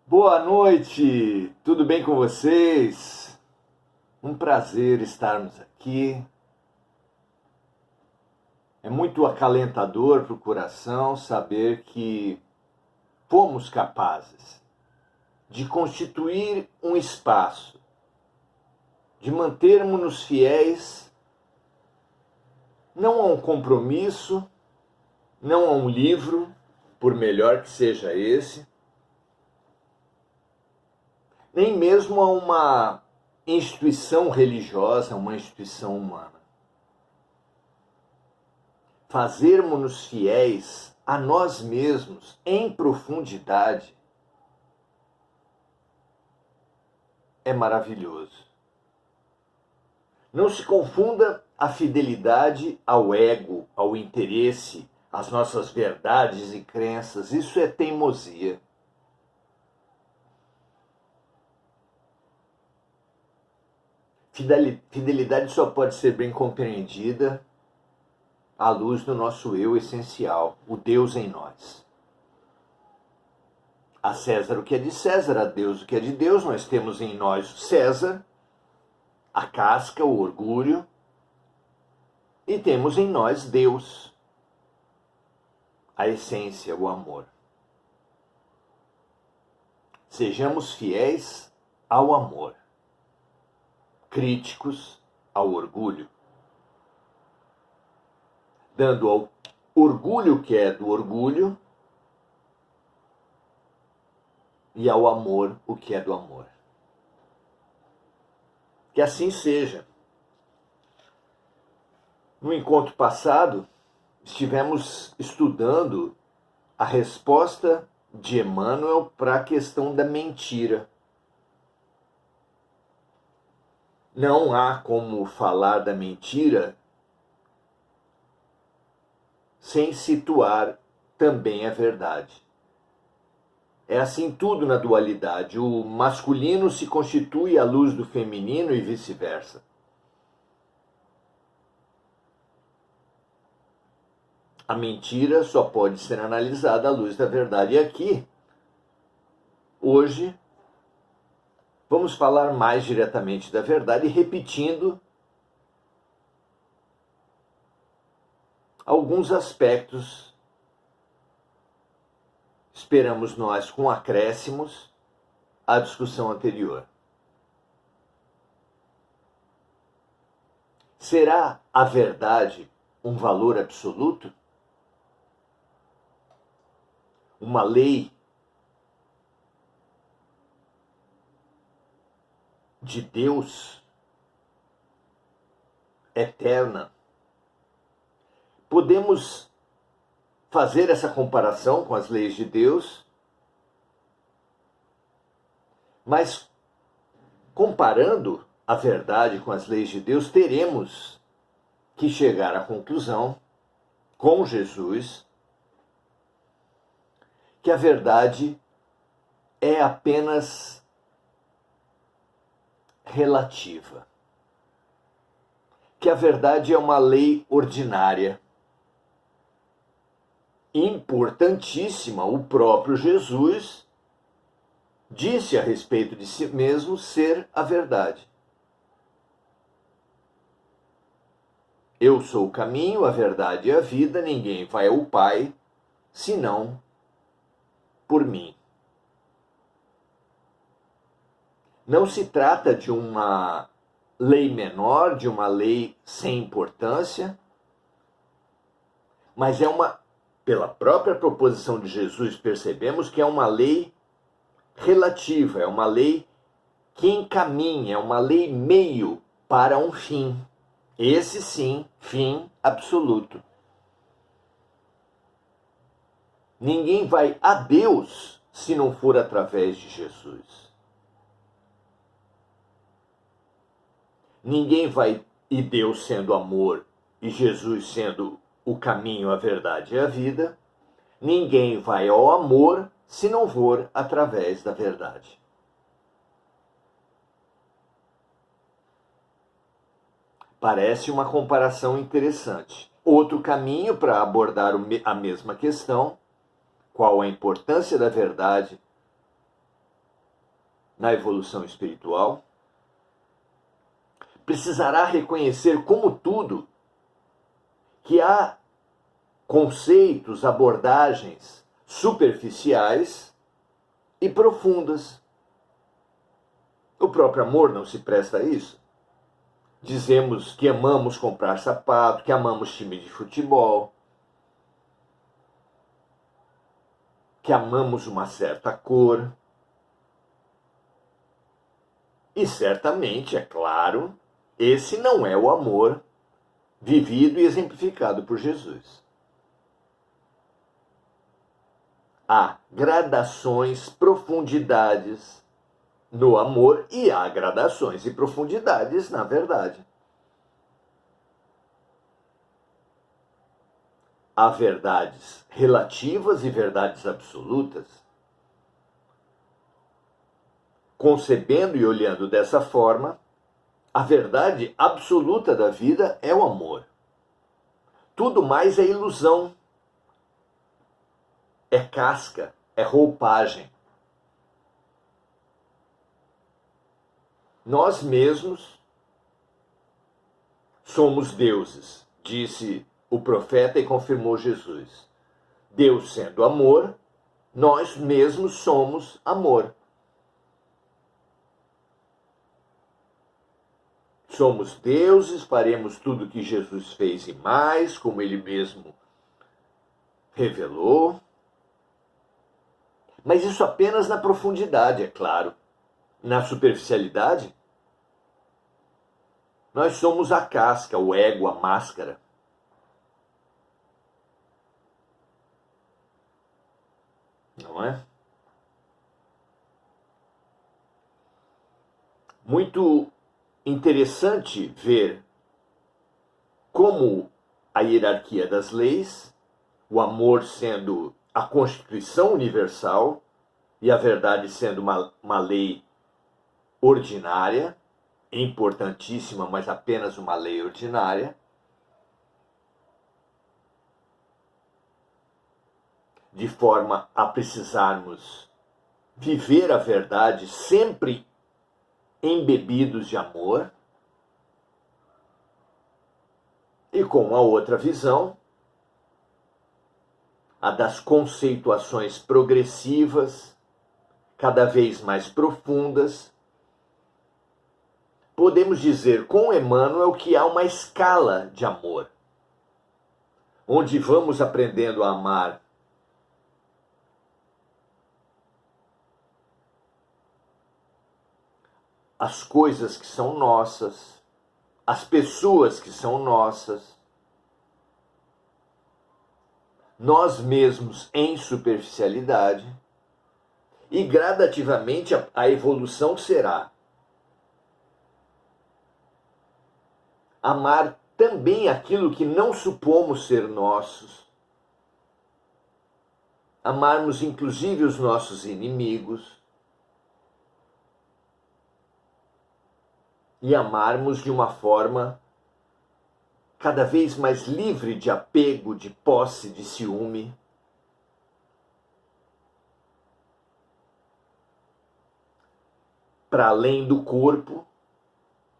Boa noite, tudo bem com vocês? Um prazer estarmos aqui. É muito acalentador para o coração saber que fomos capazes de constituir um espaço, de mantermos-nos fiéis, não a um compromisso, não a um livro, por melhor que seja esse, nem mesmo a uma instituição religiosa, uma instituição humana. Fazermos-nos fiéis a nós mesmos em profundidade é maravilhoso. Não se confunda a fidelidade ao ego, ao interesse, às nossas verdades e crenças. Isso é teimosia. Fidelidade só pode ser bem compreendida à luz do nosso eu essencial, o Deus em nós. A César o que é de César, a Deus o que é de Deus. Nós temos em nós César, a casca, o orgulho, e temos em nós Deus, a essência, o amor. Sejamos fiéis ao amor, críticos ao orgulho, dando ao orgulho o que é do orgulho e ao amor o que é do amor. Que assim seja. No encontro passado, estivemos estudando a resposta de Emmanuel para a questão da mentira. Não há como falar da mentira sem situar também a verdade. É assim tudo na dualidade. O masculino se constitui à luz do feminino e vice-versa. A mentira só pode ser analisada à luz da verdade. E aqui, hoje, vamos falar mais diretamente da verdade, repetindo alguns aspectos, esperamos nós, com acréscimos à discussão anterior. Será a verdade um valor absoluto? Uma lei de Deus eterna? Podemos fazer essa comparação com as leis de Deus, mas comparando a verdade com as leis de Deus, teremos que chegar à conclusão, com Jesus, que a verdade é apenas relativa. Que a verdade é uma lei ordinária, importantíssima. O próprio Jesus disse a respeito de si mesmo ser a verdade. Eu sou o caminho, a verdade e a vida, ninguém vai ao Pai senão por mim. Não se trata de uma lei menor, de uma lei sem importância, mas pela própria proposição de Jesus, percebemos que é uma lei relativa, é uma lei que encaminha, é uma lei meio para um fim. Esse sim, fim absoluto. Ninguém vai a Deus se não for através de Jesus. Ninguém vai, e Deus sendo amor e Jesus sendo o caminho, a verdade e a vida, ninguém vai ao amor se não for através da verdade. Parece uma comparação interessante. Outro caminho para abordar a mesma questão, qual a importância da verdade na evolução espiritual, precisará reconhecer, como tudo, que há conceitos, abordagens superficiais e profundas. O próprio amor não se presta a isso. Dizemos que amamos comprar sapato, que amamos time de futebol, que amamos uma certa cor. E certamente, é claro, esse não é o amor vivido e exemplificado por Jesus. Há gradações, profundidades no amor e há gradações e profundidades na verdade. Há verdades relativas e verdades absolutas. Concebendo e olhando dessa forma, a verdade absoluta da vida é o amor. Tudo mais é ilusão, é casca, é roupagem. Nós mesmos somos deuses, disse o profeta e confirmou Jesus. Deus sendo amor, nós mesmos somos amor. Somos deuses, faremos tudo o que Jesus fez e mais, como ele mesmo revelou. Mas isso apenas na profundidade, é claro. Na superficialidade, nós somos a casca, o ego, a máscara. Não é? Muito interessante ver como a hierarquia das leis, o amor sendo a Constituição Universal e a verdade sendo uma lei ordinária, importantíssima, mas apenas uma lei ordinária, de forma a precisarmos viver a verdade sempre embebidos de amor, e com a outra visão, a das conceituações progressivas, cada vez mais profundas, podemos dizer com Emmanuel que há uma escala de amor, onde vamos aprendendo a amar as coisas que são nossas, as pessoas que são nossas, nós mesmos em superficialidade, e gradativamente a evolução será amar também aquilo que não supomos ser nossos, amarmos inclusive os nossos inimigos, e amarmos de uma forma cada vez mais livre de apego, de posse, de ciúme. Para além do corpo,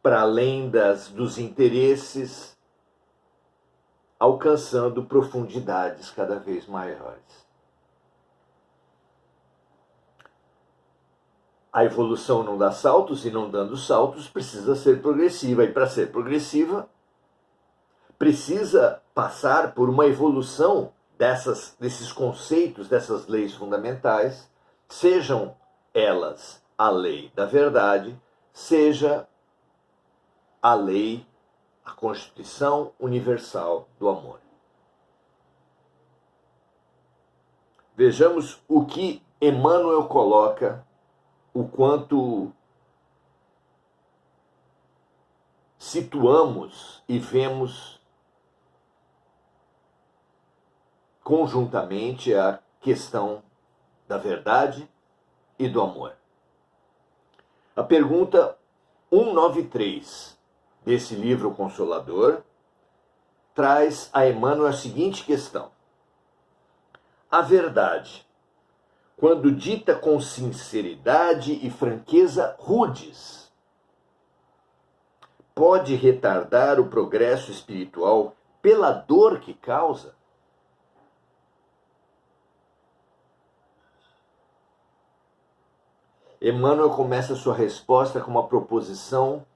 para além dos interesses, alcançando profundidades cada vez maiores. A evolução não dá saltos, e não dando saltos precisa ser progressiva. E para ser progressiva, precisa passar por uma evolução desses conceitos, dessas leis fundamentais, sejam elas a lei da verdade, seja a lei, a Constituição Universal do Amor. Vejamos o que Emmanuel coloca, o quanto situamos e vemos conjuntamente a questão da verdade e do amor. A pergunta 193 desse livro Consolador traz a Emmanuel a seguinte questão: a verdade, quando dita com sinceridade e franqueza rudes, pode retardar o progresso espiritual pela dor que causa? Emmanuel começa sua resposta com uma proposição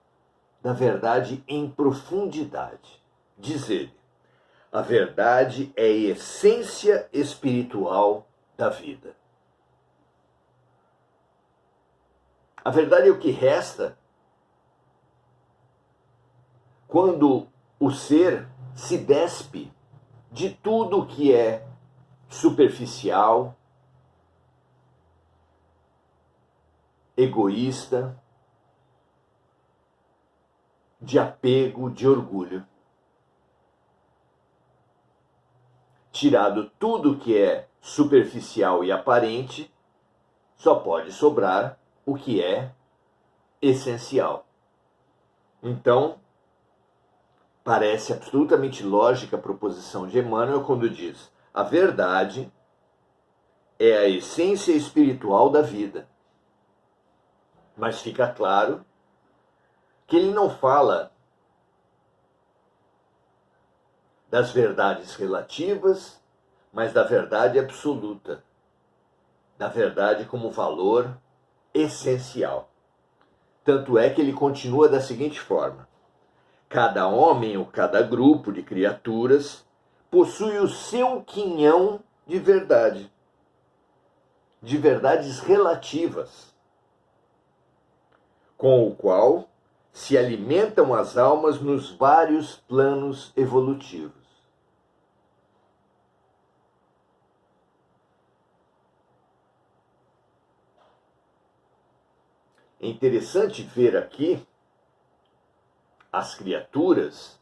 da verdade em profundidade. Diz ele: a verdade é a essência espiritual da vida. A verdade é o que resta quando o ser se despe de tudo que é superficial, egoísta, de apego, de orgulho. Tirado tudo que é superficial e aparente, só pode sobrar o que é essencial. Então, parece absolutamente lógica a proposição de Emmanuel quando diz: a verdade é a essência espiritual da vida. Mas fica claro que ele não fala das verdades relativas, mas da verdade absoluta, da verdade como valor essencial. Tanto é que ele continua da seguinte forma: cada homem ou cada grupo de criaturas possui o seu quinhão de verdade, de verdades relativas, com o qual se alimentam as almas nos vários planos evolutivos. É interessante ver aqui as criaturas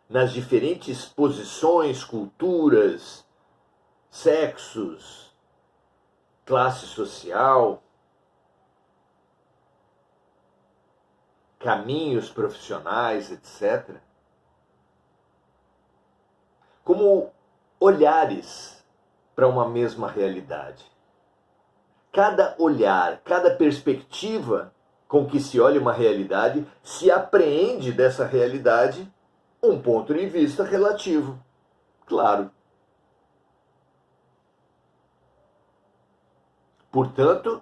nas diferentes posições, culturas, sexos, classe social, caminhos profissionais, etc., como olhares para uma mesma realidade. Cada olhar, cada perspectiva com que se olha uma realidade, se apreende dessa realidade um ponto de vista relativo. Claro. Portanto,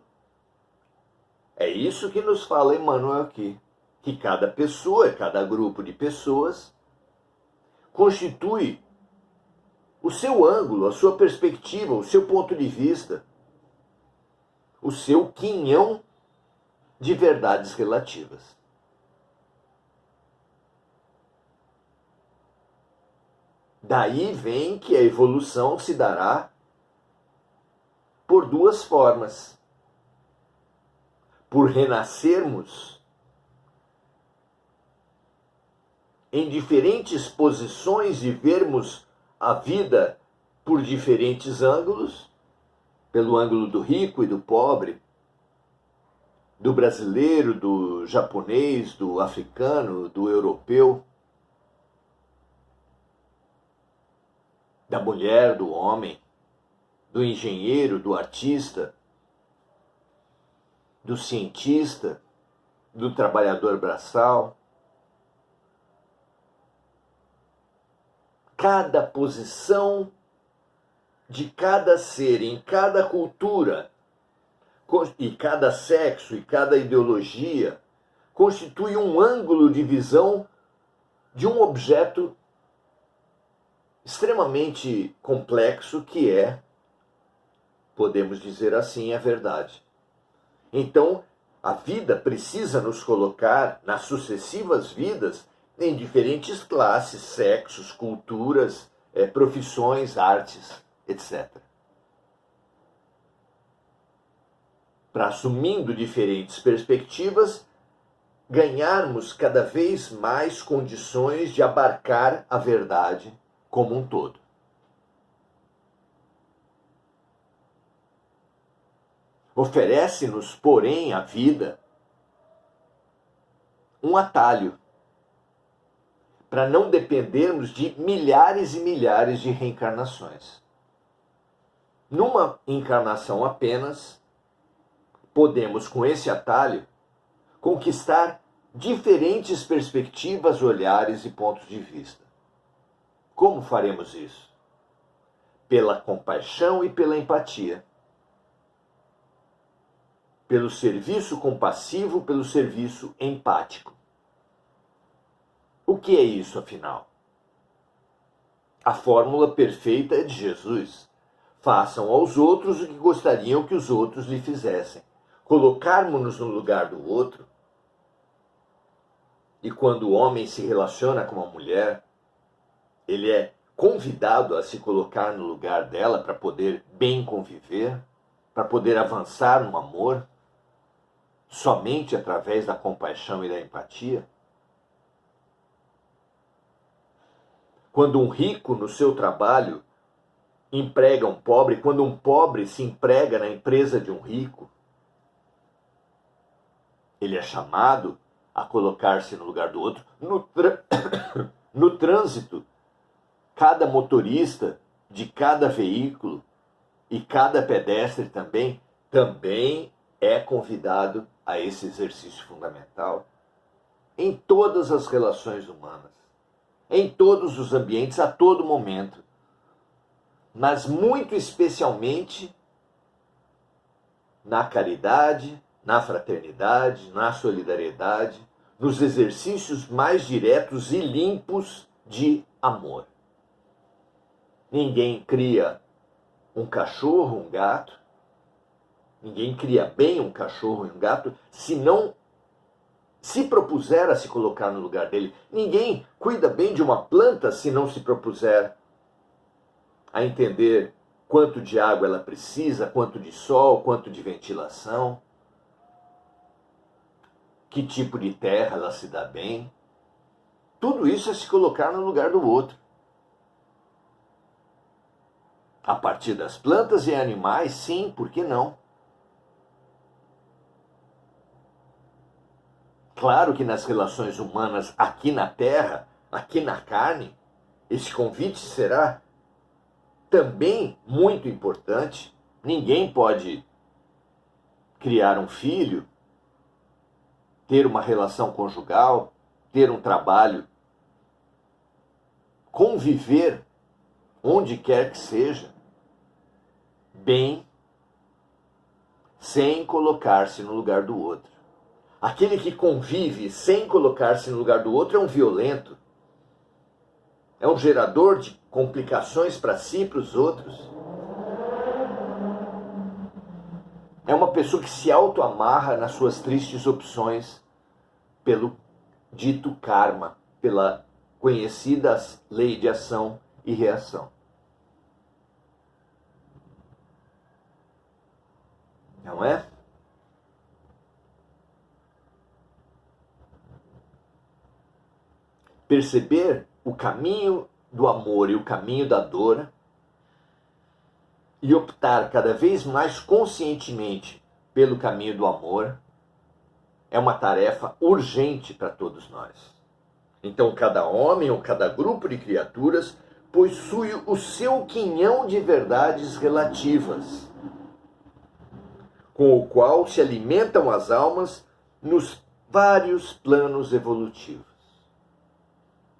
é isso que nos fala Emmanuel aqui, que cada pessoa, cada grupo de pessoas constitui o seu ângulo, a sua perspectiva, o seu ponto de vista, o seu quinhão de verdades relativas. Daí vem que a evolução se dará por duas formas: por renascermos em diferentes posições e vermos a vida por diferentes ângulos, pelo ângulo do rico e do pobre, do brasileiro, do japonês, do africano, do europeu, da mulher, do homem, do engenheiro, do artista, do cientista, do trabalhador braçal. Cada posição de cada ser, em cada cultura, e cada sexo, e cada ideologia, constitui um ângulo de visão de um objeto extremamente complexo que é, podemos dizer assim, a verdade. Então, a vida precisa nos colocar nas sucessivas vidas em diferentes classes, sexos, culturas, profissões, artes, etc. Para, assumindo diferentes perspectivas, ganharmos cada vez mais condições de abarcar a verdade como um todo. Oferece-nos, porém, a vida um atalho para não dependermos de milhares e milhares de reencarnações. numa encarnação apenas, podemos, com esse atalho, conquistar diferentes perspectivas, olhares e pontos de vista. Como faremos isso? Pela compaixão e pela empatia. Pelo serviço compassivo, pelo serviço empático. O que é isso, afinal? A fórmula perfeita é de Jesus. Façam aos outros o que gostariam que os outros lhe fizessem. Colocarmos-nos no lugar do outro. E quando o homem se relaciona com uma mulher, ele é convidado a se colocar no lugar dela para poder bem conviver, para poder avançar no amor, somente através da compaixão e da empatia. Quando um rico no seu trabalho emprega um pobre, quando um pobre se emprega na empresa de um rico, ele é chamado a colocar-se no lugar do outro. No trânsito, cada motorista de cada veículo e cada pedestre também é convidado a esse exercício fundamental. Em todas as relações humanas, em todos os ambientes, a todo momento, mas muito especialmente na caridade, na fraternidade, na solidariedade, nos exercícios mais diretos e limpos de amor. Ninguém cria um cachorro, um gato, ninguém cria bem um cachorro e um gato se não se propuser a se colocar no lugar dele. Ninguém cuida bem de uma planta se não se propuser a entender quanto de água ela precisa, quanto de sol, quanto de ventilação, que tipo de terra ela se dá bem. Tudo isso é se colocar no lugar do outro. A partir das plantas e animais, sim, por que não? Claro que nas relações humanas aqui na terra, aqui na carne, esse convite será também muito importante. Ninguém pode criar um filho, ter uma relação conjugal, ter um trabalho, conviver onde quer que seja, bem, sem colocar-se no lugar do outro. Aquele que convive sem colocar-se no lugar do outro é um violento, é um gerador de complicações para si e para os outros. É uma pessoa que se autoamarra nas suas tristes opções pelo dito karma, pela conhecida lei de ação e reação. Não é? Perceber o caminho do amor e o caminho da dor e optar cada vez mais conscientemente pelo caminho do amor é uma tarefa urgente para todos nós. Então cada homem ou cada grupo de criaturas possui o seu quinhão de verdades relativas, com o qual se alimentam as almas nos vários planos evolutivos.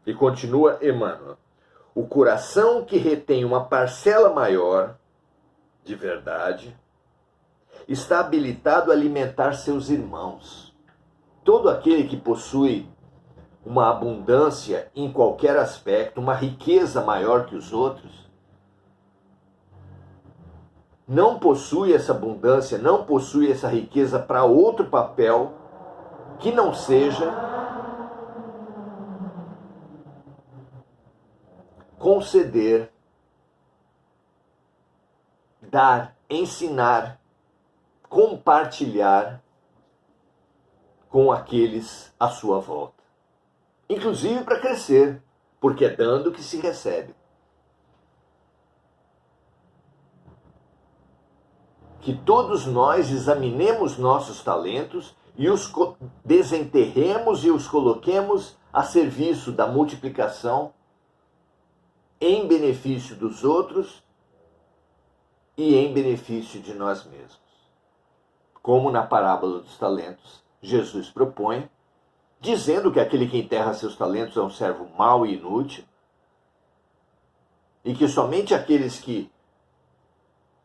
E continua Emmanuel: o coração que retém uma parcela maior de verdade está habilitado a alimentar seus irmãos. Todo aquele que possui uma abundância em qualquer aspecto, uma riqueza maior que os outros, não possui essa abundância, não possui essa riqueza para outro papel que não seja conceder, dar, ensinar, compartilhar com aqueles à sua volta. Inclusive para crescer, porque é dando que se recebe. Que todos nós examinemos nossos talentos e os desenterremos e os coloquemos a serviço da multiplicação em benefício dos outros e em benefício de nós mesmos. Como na parábola dos talentos, Jesus propõe, dizendo que aquele que enterra seus talentos é um servo mau e inútil, e que somente aqueles que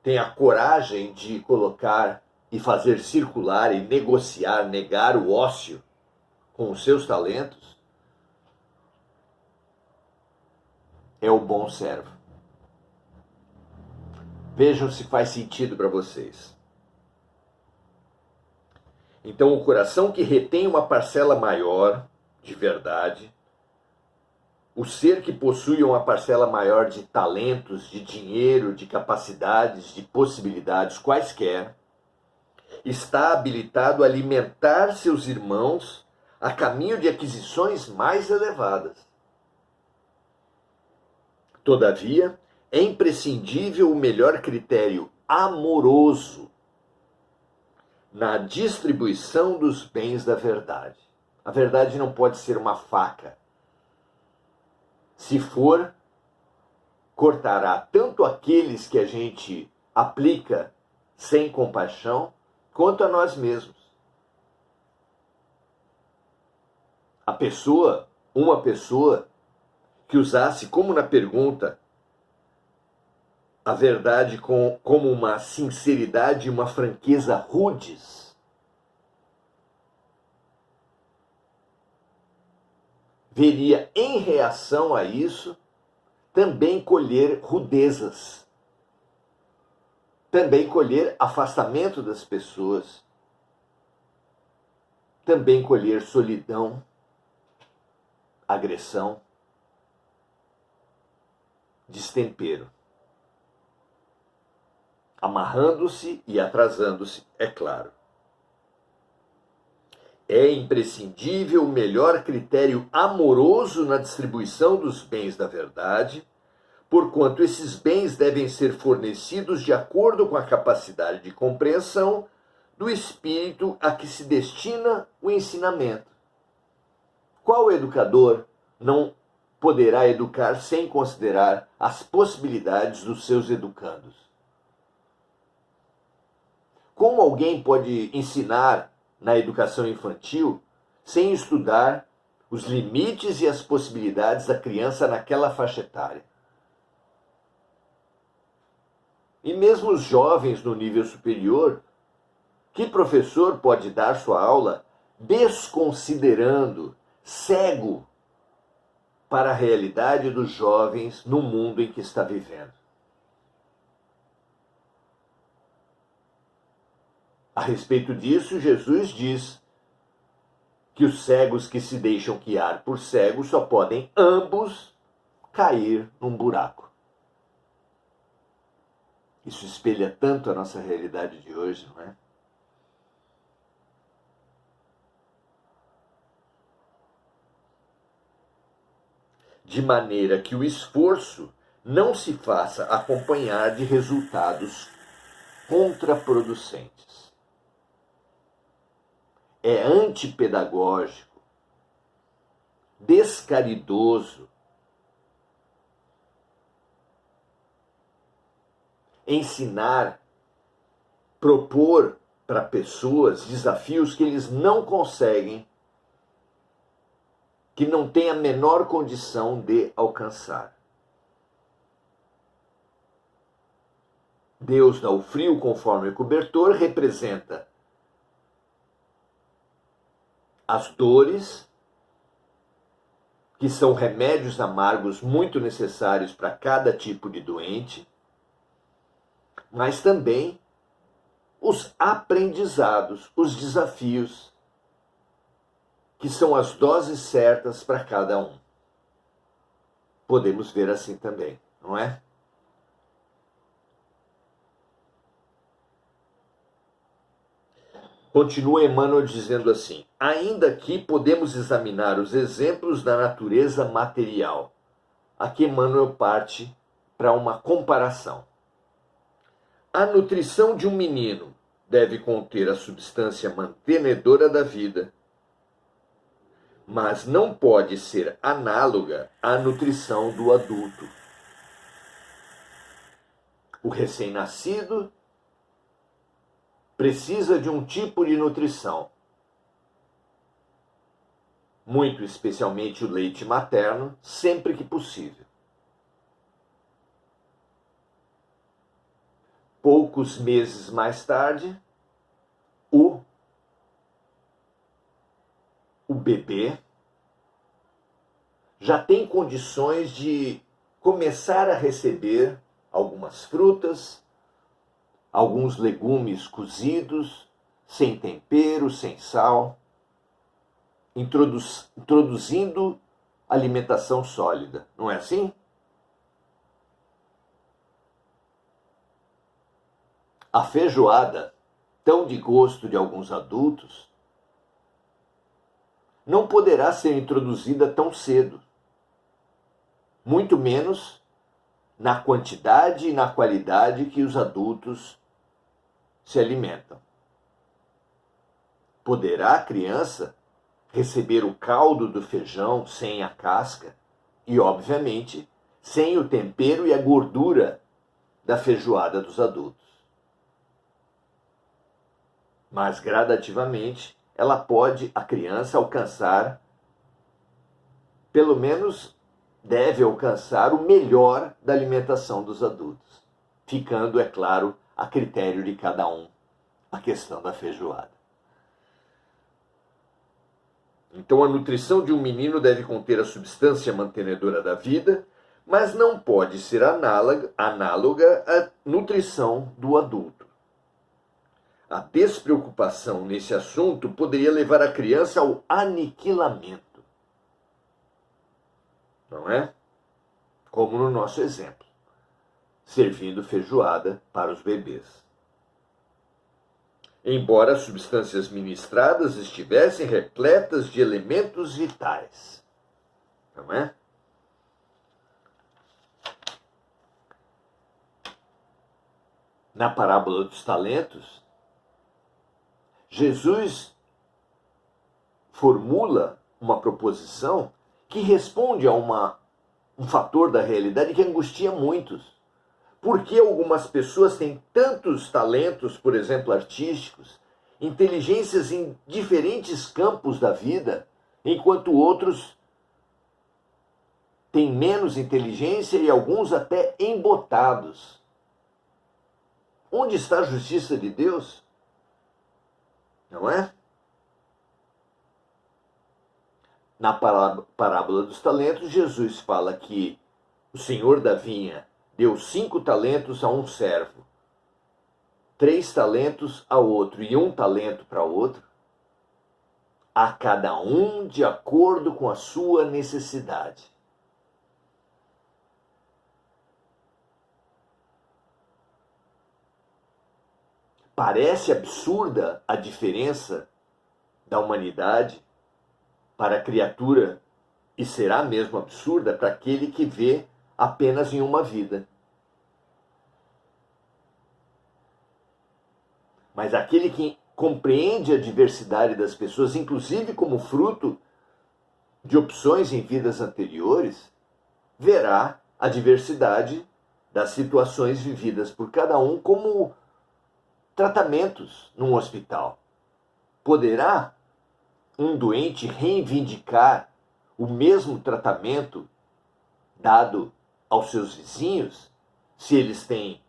têm a coragem de colocar e fazer circular e negociar, negar o ócio com os seus talentos, é o bom servo. Vejam se faz sentido para vocês. Então, o coração que retém uma parcela maior de verdade, o ser que possui uma parcela maior de talentos, de dinheiro, de capacidades, de possibilidades quaisquer, está habilitado a alimentar seus irmãos a caminho de aquisições mais elevadas. Todavia, é imprescindível o melhor critério amoroso na distribuição dos bens da verdade. A verdade não pode ser uma faca. Se for, cortará tanto aqueles que a gente aplica sem compaixão, quanto a nós mesmos. Uma pessoa que usasse, como na pergunta, a verdade como uma sinceridade e uma franqueza rudes, veria em reação a isso também colher rudezas, também colher afastamento das pessoas, também colher solidão, agressão, destempero. Amarrando-se e atrasando-se, é claro. É imprescindível o melhor critério amoroso na distribuição dos bens da verdade, porquanto esses bens devem ser fornecidos de acordo com a capacidade de compreensão do espírito a que se destina o ensinamento. Qual educador não poderá educar sem considerar as possibilidades dos seus educandos? Como alguém pode ensinar na educação infantil sem estudar os limites e as possibilidades da criança naquela faixa etária? E mesmo os jovens no nível superior, que professor pode dar sua aula desconsiderando, cego para a realidade dos jovens no mundo em que está vivendo? A respeito disso, Jesus diz que os cegos que se deixam guiar por cegos só podem ambos cair num buraco. Isso espelha tanto a nossa realidade de hoje, não é? De maneira que o esforço não se faça acompanhar de resultados contraproducentes. É antipedagógico, descaridoso, ensinar, propor para pessoas desafios que eles não conseguem, que não têm a menor condição de alcançar. Deus dá o frio conforme o cobertor, representa as dores, que são remédios amargos muito necessários para cada tipo de doente, mas também os aprendizados, os desafios, que são as doses certas para cada um. Podemos ver assim também, não é? Continua Emmanuel dizendo assim: ainda aqui podemos examinar os exemplos da natureza material. Aqui Emmanuel parte para uma comparação. A nutrição de um menino deve conter a substância mantenedora da vida, mas não pode ser análoga à nutrição do adulto. O recém-nascido precisa de um tipo de nutrição, muito especialmente o leite materno, sempre que possível. Poucos meses mais tarde, o bebê já tem condições de começar a receber algumas frutas, alguns legumes cozidos, sem tempero, sem sal, introduzindo alimentação sólida. Não é assim? A feijoada, tão de gosto de alguns adultos, não poderá ser introduzida tão cedo, muito menos na quantidade e na qualidade que os adultos se alimentam. Poderá a criança receber o caldo do feijão sem a casca e, obviamente, sem o tempero e a gordura da feijoada dos adultos. Mas, gradativamente, a criança, alcançar, pelo menos deve alcançar o melhor da alimentação dos adultos, ficando, é claro, a critério de cada um a questão da feijoada. Então, a nutrição de um menino deve conter a substância mantenedora da vida, mas não pode ser análoga à nutrição do adulto. A despreocupação nesse assunto poderia levar a criança ao aniquilamento. Não é? Como no nosso exemplo, servindo feijoada para os bebês. Embora as substâncias ministradas estivessem repletas de elementos vitais. Não é? Na parábola dos talentos, Jesus formula uma proposição que responde a um fator da realidade que angustia muitos. Por que algumas pessoas têm tantos talentos, por exemplo, artísticos, inteligências em diferentes campos da vida, enquanto outros têm menos inteligência e alguns até embotados? Onde está a justiça de Deus? Não é? Na parábola dos talentos, Jesus fala que o senhor da vinha deu 5 talentos a um servo, 3 talentos a outro e 1 talento para outro, a cada um de acordo com a sua necessidade. Parece absurda a diferença da humanidade para a criatura, e será mesmo absurda para aquele que vê apenas em uma vida. Mas aquele que compreende a diversidade das pessoas, inclusive como fruto de opções em vidas anteriores, verá a diversidade das situações vividas por cada um como tratamentos num hospital. Poderá um doente reivindicar o mesmo tratamento dado aos seus vizinhos, se eles têm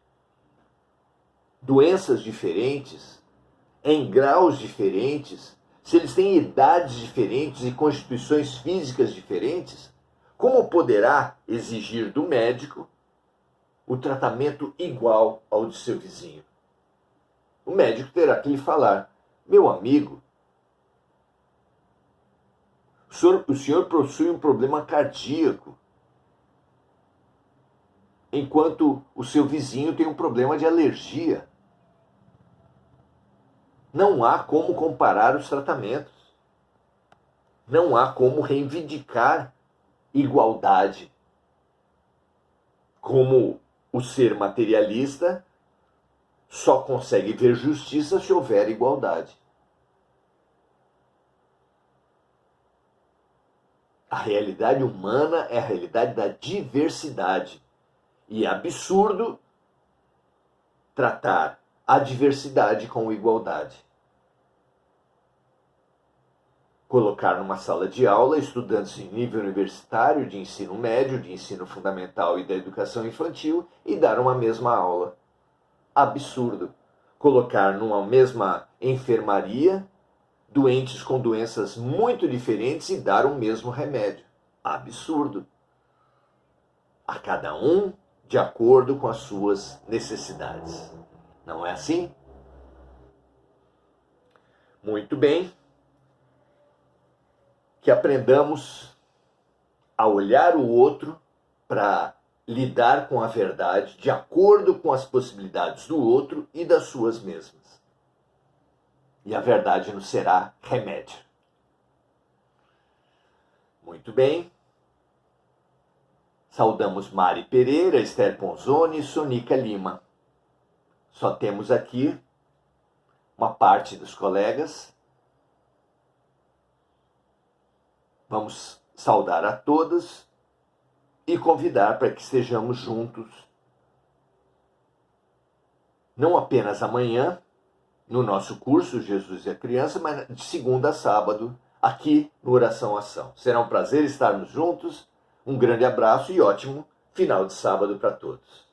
doenças diferentes, em graus diferentes, se eles têm idades diferentes e constituições físicas diferentes? Como poderá exigir do médico o tratamento igual ao de seu vizinho? O médico terá que lhe falar: meu amigo, o senhor possui um problema cardíaco, enquanto o seu vizinho tem um problema de alergia. Não há como comparar os tratamentos. Não há como reivindicar igualdade. Como o ser materialista só consegue ver justiça se houver igualdade. A realidade humana é a realidade da diversidade. E é absurdo tratar a diversidade com igualdade. Colocar numa sala de aula estudantes de nível universitário, de ensino médio, de ensino fundamental e da educação infantil e dar uma mesma aula. Absurdo. Colocar numa mesma enfermaria doentes com doenças muito diferentes e dar o mesmo remédio. Absurdo. A cada um de acordo com as suas necessidades. Não é assim? Muito bem. Que aprendamos a olhar o outro para lidar com a verdade de acordo com as possibilidades do outro e das suas mesmas. E a verdade nos será remédio. Muito bem. Saudamos Mari Pereira, Esther Ponzoni e Sonica Lima. Só temos aqui uma parte dos colegas. Vamos saudar a todas e convidar para que estejamos juntos, não apenas amanhã, no nosso curso Jesus e a Criança, mas de segunda a sábado, aqui no Oração Ação. Será um prazer estarmos juntos, um grande abraço e ótimo final de sábado para todos.